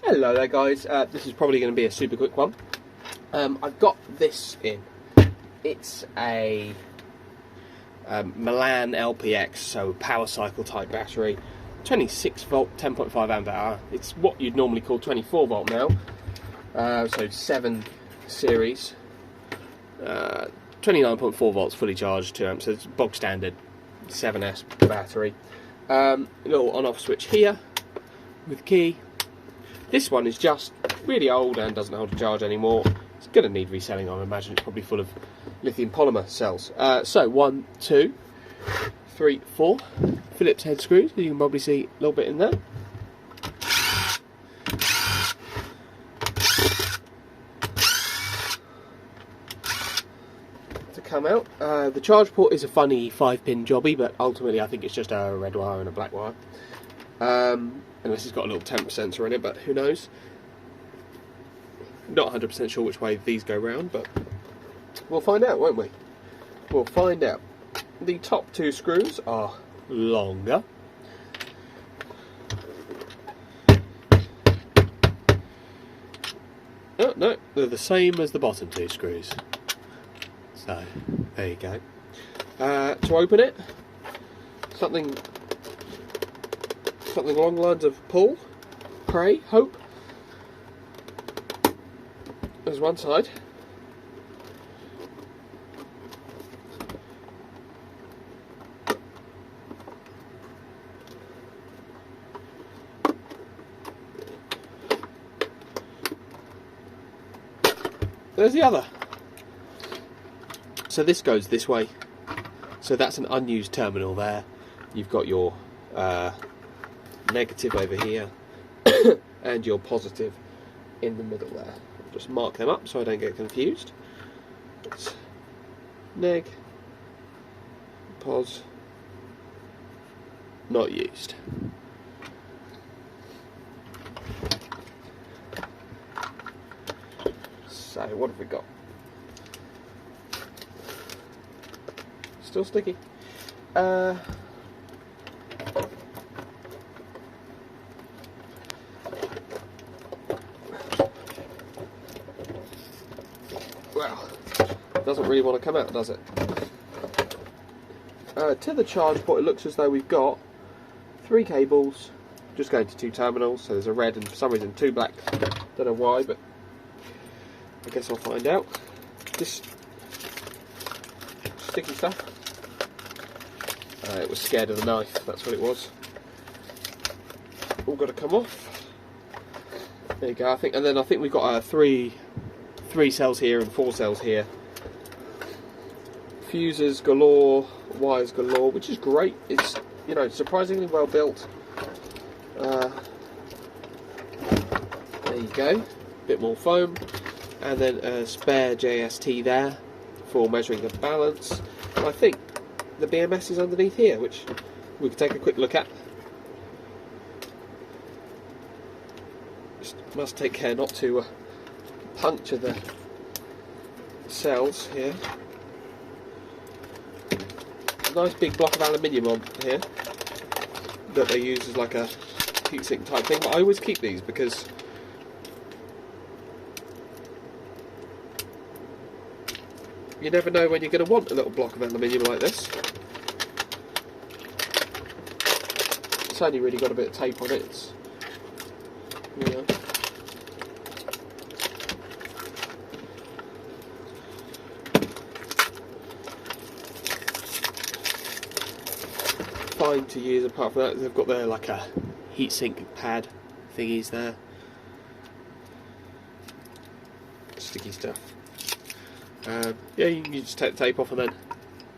Hello there guys, this is probably going to be a super quick one. I've got this in. It's a Milan LPX, so power cycle type battery, 26 volt, 10.5 amp hour. It's what you'd normally call 24 volt now, so 7 series, 29.4 volts fully charged, 2 amps, so it's bog standard 7S battery. Little on off switch here with key. This one is just really old and doesn't hold a charge anymore. It's going to need reselling, I imagine. It's probably full of lithium polymer cells. So 1, 2, 3, 4 Phillips head screws. You can probably see a little bit in there. To come out. The charge port is a funny 5-pin jobby, but ultimately I think it's just a red wire and a black wire. Unless it's got a little temp sensor in it, but who knows. Not 100% sure which way these go round, but we'll find out, won't we? We'll find out. The top 2 screws are longer. Oh, no, they're the same as the bottom 2 screws. So, there you go. To open it, something along the lines of pull, pray, hope. There's one side. There's the other. So this goes this way. So that's an unused terminal there. You've got your negative over here and your positive in the middle there. I'll just mark them up so I don't get confused. It's neg, pos, not used. So what have we got? Still sticky. Well, doesn't really want to come out, does it? To the charge port, it looks as though we've got 3 cables, just going to 2 terminals. So there's a red and for some reason 2 black. Don't know why, but I guess I'll find out. This sticky stuff. It was scared of the knife. That's what it was. All got to come off. There you go. I think we've got 3 cells here and 4 cells here. Fuses galore, wires galore, which is great. It's, you know, surprisingly well built. There you go. Bit more foam, and then a spare JST there for measuring the balance. And I think the BMS is underneath here, which we can take a quick look at. Just must take care not to puncture the cells here. A nice big block of aluminium on here that they use as like a heatsink type thing, but I always keep these because you never know when you're going to want a little block of aluminium like this. It's only really got a bit of tape on it. It's, you know, fine to use. Apart from that, they've got their like a heatsink pad thingies there. Sticky stuff. Yeah, you can just take the tape off and then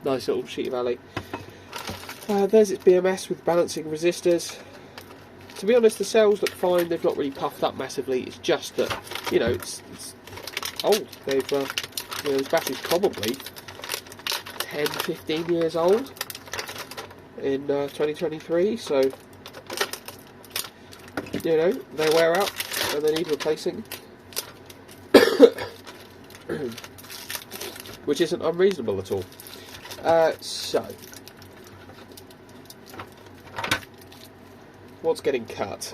nice little sheet of alley. There's its BMS with balancing resistors. To be honest, the cells look fine. They've not really puffed up massively. It's just that, you know, it's old. They've, you know, this battery's probably 10, 15 years old in 2023. So, you know, they wear out and they need replacing. Which isn't unreasonable at all. So, what's getting cut?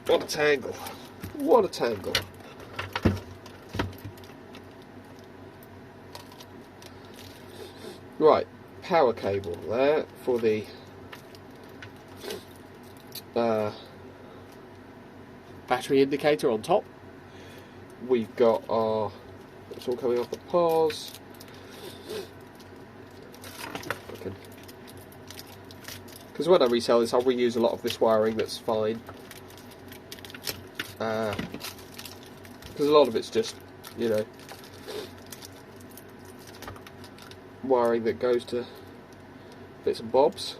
What a tangle. What a tangle. Right, power cable there for the battery indicator on top. We've got our, it's all coming off the pars. Because when I resell this, I'll reuse a lot of this wiring, that's fine. Because a lot of it's just, you know, wiring that goes to bits and bobs.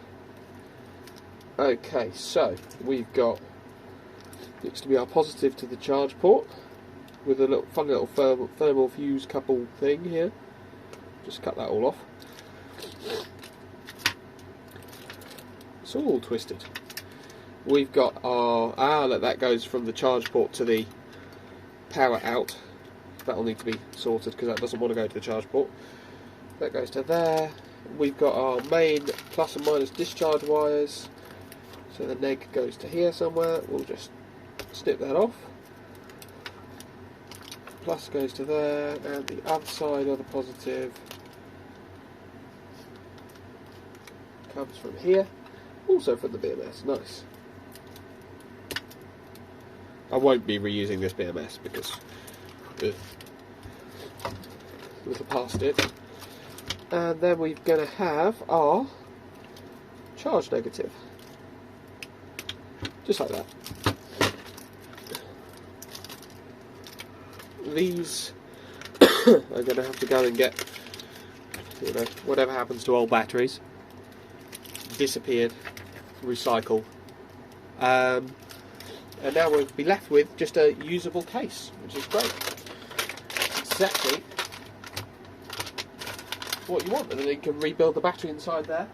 Okay, so we've got, looks to be our positive to the charge port with a little funny little thermal fuse couple thing here. Just cut that all off. It's all twisted. We've got our look, that goes from the charge port to the power out. That'll need to be sorted because that doesn't want to go to the charge port. That goes to there. We've got our main plus and minus discharge wires. So the neg goes to here somewhere. We'll just snip that off. Plus goes to there, and the other side of the positive comes from here. Also from the BMS. Nice. I won't be reusing this BMS because a little past it. And then we're going to have our charge negative. Just like that. These are going to have to go and get, you know, whatever happens to old batteries, disappeared, recycle, and now we'll be left with just a usable case, which is great. Exactly what you want, and then you can rebuild the battery inside there.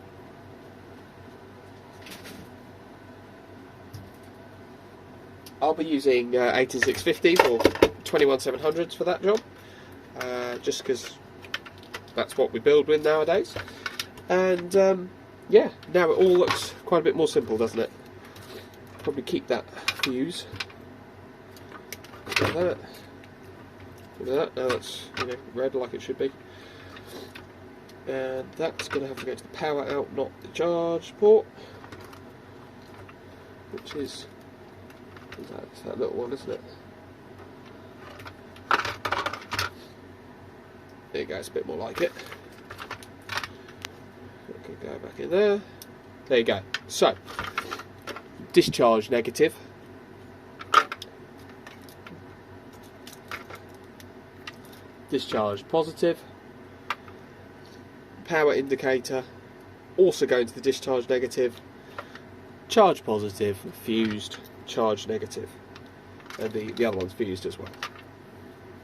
I'll be using 18650 or 21700s for that job, just because that's what we build with nowadays. And yeah, now it all looks quite a bit more simple, doesn't it? Probably keep that fuse. Look at that. Look at that. Now that's, you know, red like it should be. And that's going to have to go to the power out, not the charge port, which is that little one, isn't it? There you go, it's a bit more like it. I can go back in there. There you go. So, discharge negative. Discharge positive. Power indicator. Also going to the discharge negative. Charge positive, fused, charge negative. And the other one's fused as well.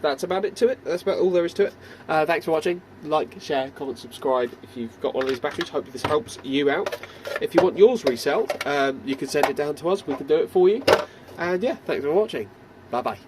That's about it to it. That's about all there is to it. Thanks for watching. Like, share, comment, subscribe if you've got one of these batteries. Hope this helps you out. If you want yours reselled, you can send it down to us. We can do it for you. And yeah, thanks for watching. Bye bye.